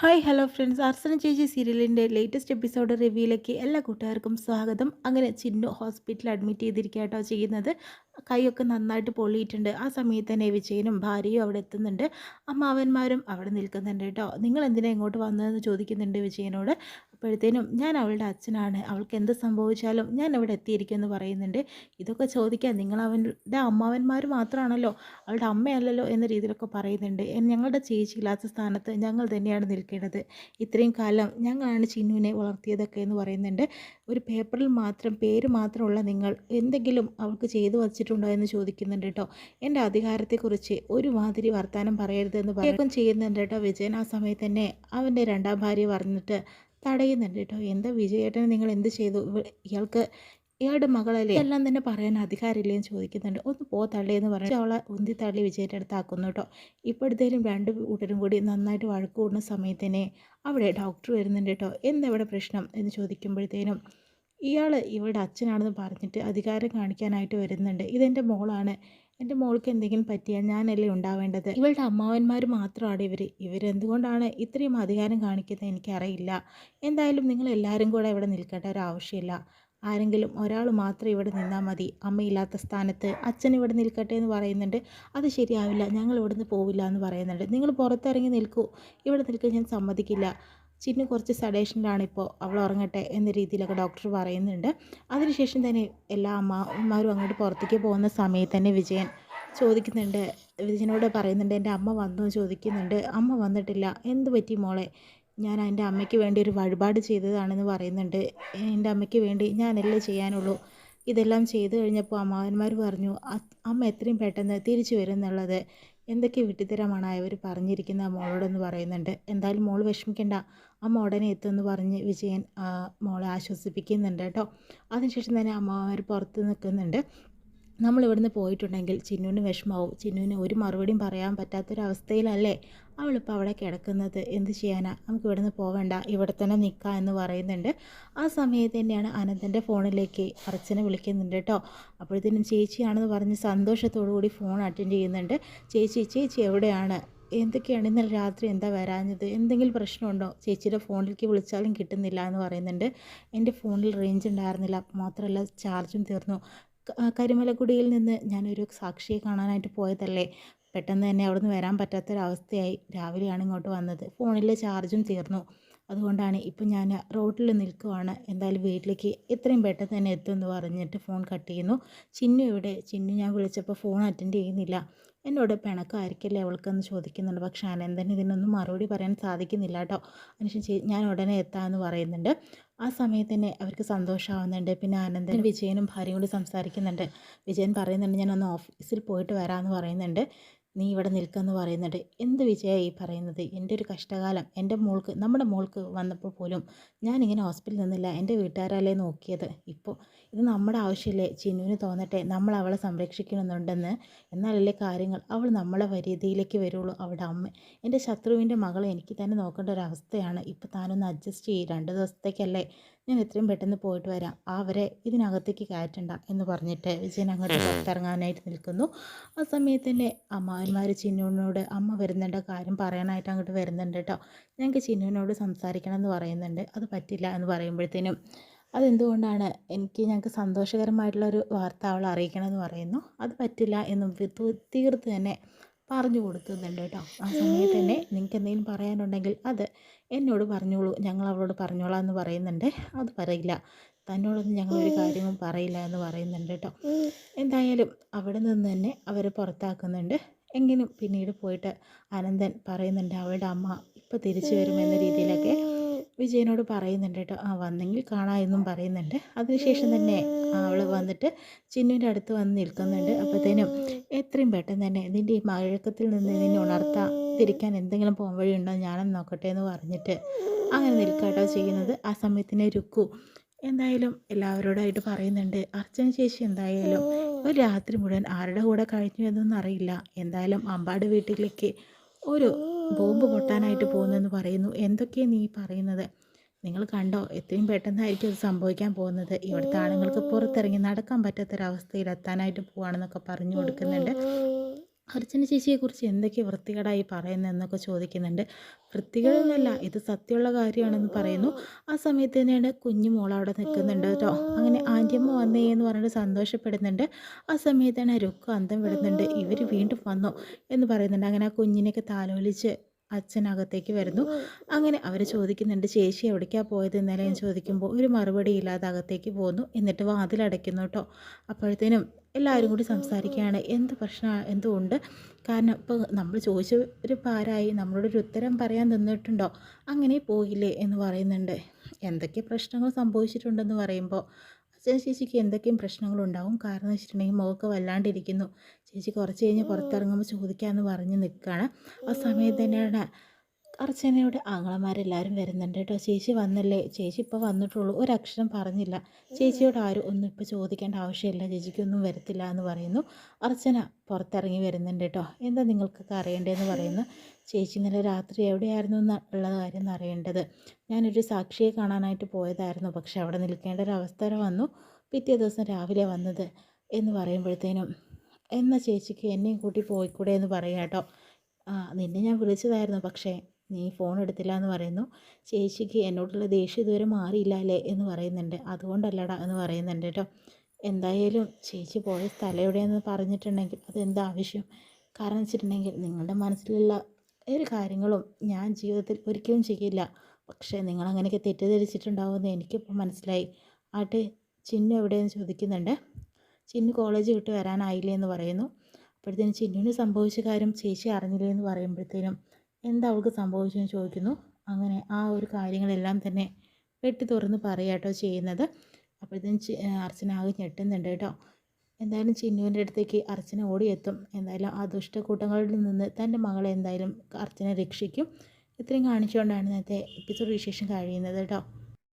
Hi hello friends, അർച്ചന ചേച്ചി സീരിയലിൻ്റെ latest episode റിവ്യൂയിലേക്ക് എല്ലാ കൂട്ടുകാർക്കും സ്വാഗതം. അങ്ങനെ ചിന്നു ഹോസ്പിറ്റലിൽ അഡ്മിറ്റ് ചെയ്തിരിക്കുക ചെയ്യുന്നത്. കൈയൊക്കെ നന്നായിട്ട് പൊള്ളിയിട്ടുണ്ട്. ആ സമയത്ത് തന്നെ വിജയനും ഭാര്യയും അവിടെ എത്തുന്നുണ്ട്. അമ്മാവന്മാരും അവിടെ നിൽക്കുന്നുണ്ട് കേട്ടോ. നിങ്ങൾ എന്തിനാ ഇങ്ങോട്ട് വന്നതെന്ന് ചോദിക്കുന്നുണ്ട് വിജയനോട്. അപ്പോഴത്തേനും ഞാൻ അവളുടെ അച്ഛനാണ്, അവൾക്ക് എന്ത് സംഭവിച്ചാലും ഞാൻ ഇവിടെ എത്തിയിരിക്കുമെന്ന് പറയുന്നുണ്ട്. ഇതൊക്കെ ചോദിക്കാൻ നിങ്ങൾ അവൻ്റെ അമ്മാവന്മാർ മാത്രമാണല്ലോ, അവളുടെ അമ്മയല്ലല്ലോ എന്ന രീതിയിലൊക്കെ പറയുന്നുണ്ട്. ഞങ്ങളുടെ ചേച്ചി ഇല്ലാത്ത സ്ഥാനത്ത് ഞങ്ങൾ തന്നെയാണ് നിൽക്കേണ്ടത്. ഇത്രയും കാലം ഞങ്ങളാണ് ചിന്നുവിനെ വളർത്തിയതൊക്കെ എന്ന് പറയുന്നുണ്ട്. ഒരു പേപ്പറിൽ മാത്രം പേര് മാത്രമുള്ള നിങ്ങൾ എന്തെങ്കിലും അവൾക്ക് ചെയ്തു വച്ചിട്ടുണ്ടോ എന്ന് ചോദിക്കുന്നുണ്ട് കേട്ടോ. എൻ്റെ അധികാരത്തെക്കുറിച്ച് ഒരുമാതിരി വർത്തമാനം പറയരുതെന്ന് പറയുകയും ചെയ്യുന്നുണ്ട് കേട്ടോ വിജയൻ. ആ സമയത്ത് തന്നെ അവൻ്റെ രണ്ടാം ഭാര്യ പറഞ്ഞിട്ട് തടയുന്നുണ്ട് കേട്ടോ. എന്താ വിജയേട്ടനെ നിങ്ങൾ എന്ത് ചെയ്തു? ഇയാൾക്ക് ഇയാളുടെ മകളല്ലേ, എല്ലാം തന്നെ പറയാൻ അധികാരമില്ലേന്ന് ചോദിക്കുന്നുണ്ട്. ഒന്ന് പോ തള്ളിയെന്ന് പറഞ്ഞിട്ട് അവളെ ഉന്തി തള്ളി വിജയൻ്റെ അടുത്ത് ആക്കുന്നു കേട്ടോ. ഇപ്പോഴത്തേലും രണ്ട് കൂട്ടരും കൂടി നന്നായിട്ട് വഴക്ക് കൂടുന്ന സമയത്തന്നെ അവിടെ ഡോക്ടർ വരുന്നുണ്ട് കേട്ടോ. എന്താ ഇവിടെ പ്രശ്നം എന്ന് ചോദിക്കുമ്പോഴത്തേനും ഇയാൾ ഇവളുടെ അച്ഛനാണെന്ന് പറഞ്ഞിട്ട് അധികാരം കാണിക്കാനായിട്ട് വരുന്നുണ്ട്. ഇതെൻ്റെ മോളാണ്, എൻ്റെ മോൾക്ക് എന്തെങ്കിലും പറ്റിയാൽ ഞാനല്ലേ ഉണ്ടാവേണ്ടത്. ഇവളുടെ അമ്മാവന്മാർ മാത്രമാണ് ഇവരെന്തുകൊണ്ടാണ് ഇത്രയും അധികാരം കാണിക്കുന്നത് എനിക്കറിയില്ല. എന്തായാലും നിങ്ങൾ എല്ലാവരും കൂടെ ഇവിടെ നിൽക്കേണ്ട ഒരു ആവശ്യമില്ല. ആരെങ്കിലും ഒരാൾ മാത്രം ഇവിടെ നിന്നാൽ മതി. അമ്മയില്ലാത്ത സ്ഥാനത്ത് അച്ഛൻ ഇവിടെ നിൽക്കട്ടെ എന്ന് പറയുന്നുണ്ട്. അത് ശരിയാവില്ല, ഞങ്ങൾ ഇവിടുന്ന് പോവില്ല എന്ന് പറയുന്നുണ്ട്. നിങ്ങൾ പുറത്തിറങ്ങി നിൽക്കൂ, ഇവിടെ നിൽക്കാൻ ഞാൻ സമ്മതിക്കില്ല. ചിന്നു കുറച്ച് സഡേഷനിലാണിപ്പോൾ, അവൾ ഉറങ്ങട്ടെ എന്ന രീതിയിലൊക്കെ ഡോക്ടർ പറയുന്നുണ്ട്. അതിനുശേഷം തന്നെ എല്ലാ അമ്മമാരും അങ്ങോട്ട് പുറത്തേക്ക് പോകുന്ന സമയത്ത് തന്നെ വിജയൻ ചോദിക്കുന്നുണ്ട്, വിജയനോട് പറയുന്നുണ്ട്, എൻ്റെ അമ്മ വന്നു ചോദിക്കുന്നുണ്ട്. അമ്മ വന്നിട്ടില്ല, എന്ത് പറ്റി മോളെ? ഞാൻ എൻ്റെ അമ്മയ്ക്ക് വേണ്ടി ഒരു വഴിപാട് ചെയ്തതാണെന്ന് പറയുന്നുണ്ട്. എൻ്റെ അമ്മയ്ക്ക് വേണ്ടി ഞാനല്ലേ ചെയ്യാനുള്ളൂ. ഇതെല്ലാം ചെയ്തു കഴിഞ്ഞപ്പോൾ അമ്മാവന്മാർ പറഞ്ഞു അമ്മ എത്രയും പെട്ടെന്ന് തിരിച്ചു വരും എന്നുള്ളത്. എന്തൊക്കെ വിട്ടിത്തരമാണ് അവർ പറഞ്ഞിരിക്കുന്നത് മോളോടെന്ന് പറയുന്നുണ്ട്. എന്തായാലും മോൾ വിഷമിക്കണ്ട, അമ്മ ഉടനെ എത്തുമെന്ന് പറഞ്ഞ് വിജയൻ മോളെ ആശ്വസിപ്പിക്കുന്നുണ്ട് കേട്ടോ. അതിനുശേഷം തന്നെ അമ്മമാർ പുറത്ത് നിൽക്കുന്നുണ്ട്. നമ്മളിവിടുന്ന് പോയിട്ടുണ്ടെങ്കിൽ ചിന്നുവിന് വിഷമാവും. ചിന്നുവിന് ഒരു മറുപടിയും പറയാൻ പറ്റാത്തൊരവസ്ഥയിലല്ലേ അവളിപ്പോൾ അവിടെ കിടക്കുന്നത്. എന്ത് ചെയ്യാനാ, നമുക്ക് ഇവിടുന്ന് പോവേണ്ട, ഇവിടെ തന്നെ നിൽക്കാം എന്ന് പറയുന്നുണ്ട്. ആ സമയത്ത് തന്നെയാണ് അനന്തൻ്റെ ഫോണിലേക്ക് അർച്ചന വിളിക്കുന്നുണ്ട് കേട്ടോ. അപ്പോഴത്തേനും ചേച്ചിയാണെന്ന് പറഞ്ഞ് സന്തോഷത്തോടു കൂടി ഫോൺ അറ്റൻഡ് ചെയ്യുന്നുണ്ട്. ചേച്ചി എവിടെയാണ്? എന്തൊക്കെയാണ് ഇന്നലെ രാത്രി എന്താ വരാഞ്ഞത്? എന്തെങ്കിലും പ്രശ്നമുണ്ടോ? ചേച്ചിയുടെ ഫോണിലേക്ക് വിളിച്ചാലും കിട്ടുന്നില്ല എന്ന് പറയുന്നുണ്ട്. എൻ്റെ ഫോണിൽ റേഞ്ച് ഉണ്ടായിരുന്നില്ല, മാത്രമല്ല ചാർജും തീർന്നു. കരിമലക്കുടിയിൽ നിന്ന് ഞാനൊരു സാക്ഷിയെ കാണാനായിട്ട് പോയതല്ലേ, പെട്ടെന്ന് തന്നെ അവിടുന്ന് വരാൻ പറ്റാത്തൊരവസ്ഥയായി. രാവിലെയാണ് ഇങ്ങോട്ട് വന്നത്, ഫോണിലെ ചാർജും തീർന്നു. അതുകൊണ്ടാണ് ഇപ്പം ഞാൻ റോഡിൽ നിൽക്കുവാണ്. എന്തായാലും വീട്ടിലേക്ക് എത്രയും പെട്ടെന്ന് തന്നെ എത്തുമെന്ന് പറഞ്ഞിട്ട് ഫോൺ കട്ട് ചെയ്യുന്നു. ചിന്നു എവിടെ? ചിന്നു ഞാൻ വിളിച്ചപ്പോൾ ഫോൺ അറ്റൻഡ് ചെയ്യുന്നില്ല. എന്നോട് പിണക്കമായിരിക്കല്ലേ അവൾക്കെന്ന് ചോദിക്കുന്നുണ്ട്. പക്ഷേ അനന്തന് ഇതിനൊന്നും മറുപടി പറയാൻ സാധിക്കുന്നില്ല കേട്ടോ. അതിനുശേഷം ഞാൻ ഉടനെ എത്താമെന്ന് പറയുന്നുണ്ട്. ആ സമയത്ത് തന്നെ അവർക്ക് സന്തോഷമാവുന്നുണ്ട്. പിന്നെ അനന്തൻ വിജയനും ഭാര്യയും കൂടി സംസാരിക്കുന്നുണ്ട്. വിജയൻ പറയുന്നുണ്ട്, ഞാനൊന്ന് ഓഫീസിൽ പോയിട്ട് വരാമെന്ന് പറയുന്നുണ്ട്. നീ ഇവിടെ നിൽക്കുമെന്ന് പറയുന്നുണ്ട്. എന്ത് വിജയമാണ് ഈ പറയുന്നത്? എൻ്റെ ഒരു കഷ്ടകാലം എൻ്റെ മോൾക്ക്, നമ്മുടെ മോൾക്ക് വന്നപ്പോൾ പോലും ഞാനിങ്ങനെ ഹോസ്പിറ്റലിൽ നിന്നില്ല, എൻ്റെ വീട്ടുകാരല്ലേ നോക്കിയത്. ഇപ്പോൾ ഇത് നമ്മുടെ ആവശ്യമില്ലേ? ചിന്നുവിന് തോന്നട്ടെ നമ്മൾ അവളെ സംരക്ഷിക്കണമെന്നുണ്ടെന്ന്. എന്നാലല്ലേ കാര്യങ്ങൾ അവൾ നമ്മളെ രീതിയിലേക്ക് വരുള്ളൂ. അവളുടെ അമ്മ, എൻ്റെ ശത്രുവിൻ്റെ മകളെ എനിക്ക് തന്നെ നോക്കേണ്ട ഒരു അവസ്ഥയാണ്. ഇപ്പോൾ താനൊന്ന് അഡ്ജസ്റ്റ് ചെയ്യും, 2 ദിവസത്തേക്കല്ലേ, ഞാൻ എത്രയും പെട്ടെന്ന് പോയിട്ട് വരാം, അവരെ ഇതിനകത്തേക്ക് കയറ്റണ്ട എന്ന് പറഞ്ഞിട്ട് വിജയൻ അങ്ങോട്ട് പുറത്തിറങ്ങാനായിട്ട് നിൽക്കുന്നു. ആ സമയത്ത് തന്നെ അമ്മാവന്മാർ ചിന്നുവിനോട് അമ്മ വരുന്നുണ്ട്, കാര്യം പറയാനായിട്ട് അങ്ങോട്ട് വരുന്നുണ്ട് കേട്ടോ. ഞങ്ങൾക്ക് ചിന്നുവിനോട് സംസാരിക്കണം എന്ന് പറയുന്നുണ്ട്. അത് പറ്റില്ല എന്ന് പറയുമ്പോഴത്തേനും അതെന്തുകൊണ്ടാണ്, ഞങ്ങൾക്ക് സന്തോഷകരമായിട്ടുള്ളൊരു വാർത്ത അവൾ അറിയിക്കണമെന്ന് പറയുന്നു. അത് പറ്റില്ല എന്നും തീർത്ത് തന്നെ പറഞ്ഞു കൊടുക്കുന്നുണ്ട് കേട്ടോ. ആ സമയത്ത് തന്നെ നിങ്ങൾക്ക് എന്തെങ്കിലും പറയാനുണ്ടെങ്കിൽ അത് എന്നോട് പറഞ്ഞോളൂ, ഞങ്ങൾ അവളോട് പറഞ്ഞോളാം എന്ന് പറയുന്നുണ്ട്. അത് പറയില്ല, തന്നോടൊന്നും ഞങ്ങളൊരു കാര്യവും പറയില്ല എന്ന് പറയുന്നുണ്ട് കേട്ടോ. എന്തായാലും അവിടെ നിന്ന് തന്നെ അവരെ പുറത്താക്കുന്നുണ്ട്. എങ്കിലും പിന്നീട് പോയിട്ട് അനന്തൻ പറയുന്നുണ്ട് അവളുടെ അമ്മ ഇപ്പോൾ തിരിച്ചു വരുമെന്ന രീതിയിലൊക്കെ വിജയനോട് പറയുന്നുണ്ട് കേട്ടോ. വന്നെങ്കിൽ കാണാം എന്നും പറയുന്നുണ്ട്. അതിനുശേഷം തന്നെ അവൾ വന്നിട്ട് ചിന്നുവിൻ്റെ അടുത്ത് വന്ന് നിൽക്കുന്നുണ്ട്. അപ്പോഴത്തേനും എത്രയും പെട്ടെന്ന് തന്നെ നിൻ്റെ ഈ മഴക്കത്തിൽ നിന്ന് നിന്നെ ഉണർത്താൻ തിരിക്കാൻ എന്തെങ്കിലും പോകാൻ വഴിയുണ്ടോ, ഞാനൊന്ന് നോക്കട്ടെ എന്ന് പറഞ്ഞിട്ട് അങ്ങനെ നിൽക്കാട്ടോ ചെയ്യുന്നത്. ആ സമയത്തിന് രുക്കു എന്തായാലും എല്ലാവരോടായിട്ട് പറയുന്നുണ്ട്, അർച്ചന ചേച്ചി എന്തായാലും ഒരു രാത്രി മുഴുവൻ ആരുടെ കൂടെ കഴിഞ്ഞു എന്നൊന്നും അറിയില്ല. എന്തായാലും അമ്പാട് വീട്ടിലേക്ക് ഒരു ബോംബ് പൊട്ടാനായിട്ട് പോകുന്നെന്ന് പറയുന്നു. എന്തൊക്കെയാണ് നീ പറയുന്നത്? നിങ്ങൾ കണ്ടോ, എത്രയും പെട്ടെന്നായിരിക്കും അത് സംഭവിക്കാൻ പോകുന്നത്. ഇവിടുത്തെ ആണുങ്ങൾക്ക് പുറത്തിറങ്ങി നടക്കാൻ പറ്റാത്തൊരവസ്ഥയിൽ എത്താനായിട്ട് പോവാണെന്നൊക്കെ പറഞ്ഞു കൊടുക്കുന്നുണ്ട്. അർച്ചന ചേച്ചിയെക്കുറിച്ച് എന്തൊക്കെ വൃത്തികേടായി പറയുന്നതെന്നൊക്കെ ചോദിക്കുന്നുണ്ട്. വൃത്തികേടൊന്നുമല്ല, ഇത് സത്യമുള്ള കാര്യമാണെന്ന് പറയുന്നു. ആ സമയത്ത് തന്നെയാണ് കുഞ്ഞു മോൾ അവിടെ നിൽക്കുന്നുണ്ട് കേട്ടോ. അങ്ങനെ ആൻറ്റിയമ്മ വന്നേ എന്ന് പറഞ്ഞിട്ട് സന്തോഷപ്പെടുന്നുണ്ട്. ആ സമയത്താണ് രുക്ക് അന്തം വിടുന്നുണ്ട്. ഇവർ വീണ്ടും വന്നോ എന്ന് പറയുന്നുണ്ട്. അങ്ങനെ ആ കുഞ്ഞിനെയൊക്കെ താലോലിച്ച് അച്ഛനകത്തേക്ക് വരുന്നു. അങ്ങനെ അവർ ചോദിക്കുന്നുണ്ട്, ചേച്ചി എവിടേക്കാണ് പോയത് ഇന്നലെ എന്ന് ചോദിക്കുമ്പോൾ ഒരു മറുപടി ഇല്ലാതെ അകത്തേക്ക് പോകുന്നു. എന്നിട്ട് വാതിലടയ്ക്കുന്നു കേട്ടോ. അപ്പോഴത്തേനും എല്ലാവരും കൂടി സംസാരിക്കുകയാണ്. എന്ത് പ്രശ്നം എന്തുകൊണ്ട്, കാരണം ഇപ്പോൾ നമ്മൾ ചോദിച്ച ഒരു പാരായി നമ്മളോടൊരു ഉത്തരം പറയാൻ നിന്നിട്ടുണ്ടോ, അങ്ങനെ പോയില്ലേ എന്ന് പറയുന്നുണ്ട്. എന്തൊക്കെ പ്രശ്നങ്ങൾ സംഭവിച്ചിട്ടുണ്ടെന്ന് പറയുമ്പോൾ അച്ഛൻ ചേച്ചിക്ക് എന്തൊക്കെയും പ്രശ്നങ്ങളുണ്ടാവും. കാരണം എന്ന് വെച്ചിട്ടുണ്ടെങ്കിൽ മുഖമൊക്കെ വല്ലാണ്ടിരിക്കുന്നു. ചേച്ചി കുറച്ച് കഴിഞ്ഞ് പുറത്തിറങ്ങുമ്പോൾ ചോദിക്കാമെന്ന് പറഞ്ഞ് നിൽക്കുകയാണ്. ആ സമയത്ത് തന്നെയാണ് അർച്ചനയുടെ ആങ്ങളമാരെല്ലാവരും വരുന്നുണ്ട് കേട്ടോ. ചേച്ചി വന്നല്ലേ, ചേച്ചി ഇപ്പോൾ വന്നിട്ടുള്ളൂ, ഒരക്ഷരം പറഞ്ഞില്ല. ചേച്ചിയോട് ആരും ഒന്നും ഇപ്പോൾ ചോദിക്കേണ്ട ആവശ്യമില്ല, ചേച്ചിക്കൊന്നും വരത്തില്ല എന്ന് പറയുന്നു. അർച്ചന പുറത്തിറങ്ങി വരുന്നുണ്ട് കേട്ടോ. എന്താ നിങ്ങൾക്കൊക്കെ അറിയേണ്ടതെന്ന് പറയുന്നു. ചേച്ചി ഇന്നലെ രാത്രി എവിടെയായിരുന്നു എന്നുള്ള കാര്യം അറിയേണ്ടത്. ഞാനൊരു സാക്ഷിയെ കാണാനായിട്ട് പോയതായിരുന്നു, പക്ഷെ അവിടെ നിൽക്കേണ്ട ഒരു അവസ്ഥ വന്നു. പിറ്റേ ദിവസം രാവിലെ വന്നത് എന്ന് പറയുമ്പോഴത്തേനും എന്നാൽ ചേച്ചിക്ക് എന്നെയും കൂട്ടി പോയിക്കൂടെ എന്ന് പറയാം കേട്ടോ. നിന്നെ ഞാൻ വിളിച്ചതായിരുന്നു, പക്ഷേ നീ ഫോൺ എടുത്തില്ല എന്ന് പറയുന്നു. ചേച്ചിക്ക് എന്നോടുള്ള ദേഷ്യം ഇതുവരെ മാറിയില്ല അല്ലേ എന്ന് പറയുന്നുണ്ട്. അതുകൊണ്ടല്ലടാ എന്ന് പറയുന്നുണ്ട് കേട്ടോ. എന്തായാലും ചേച്ചി പോയ സ്ഥലം എവിടെയെന്ന് പറഞ്ഞിട്ടുണ്ടെങ്കിൽ അതെന്താ ആവശ്യം? കാരണം വെച്ചിട്ടുണ്ടെങ്കിൽ നിങ്ങളുടെ മനസ്സിലുള്ള ഒരു കാര്യങ്ങളും ഞാൻ ജീവിതത്തിൽ ഒരിക്കലും ചെയ്യില്ല. പക്ഷേ നിങ്ങളങ്ങനെയൊക്കെ തെറ്റിദ്ധരിച്ചിട്ടുണ്ടാവുമെന്ന് എനിക്കിപ്പോൾ മനസ്സിലായി. ആട്ടെ, ചിന്നു എവിടെയെന്ന് ചോദിക്കുന്നുണ്ട്. ചിന്നു കോളേജ് വിട്ട് വരാനായില്ലേ എന്ന് പറയുന്നു. അപ്പോഴത്തേനും ചിന്നുവിന് സംഭവിച്ച കാര്യം ചേച്ചി അറിഞ്ഞില്ലേ എന്ന് പറയുമ്പോഴത്തേനും എന്താ അവൾക്ക് സംഭവിച്ചെന്ന് ചോദിക്കുന്നു. അങ്ങനെ ആ ഒരു കാര്യങ്ങളെല്ലാം തന്നെ വെട്ടി തുറന്ന് പറയാട്ടോ ചെയ്യുന്നത്. അപ്പോഴത്തേനും അർച്ചന ആകെ ഞെട്ടുന്നുണ്ട് കേട്ടോ. എന്തായാലും ചിന്നുവിൻ്റെ അടുത്തേക്ക് അർച്ചന ഓടിയെത്തും. എന്തായാലും ആ ദുഷ്ടക്കൂട്ടങ്ങളിൽ നിന്ന് തൻ്റെ മകളെ എന്തായാലും അർച്ചന രക്ഷിക്കും. ഇത്രയും കാണിച്ചുകൊണ്ടാണ് ഇന്നത്തെ എപ്പിസോഡ് വിശേഷം കഴിയുന്നത് കേട്ടോ.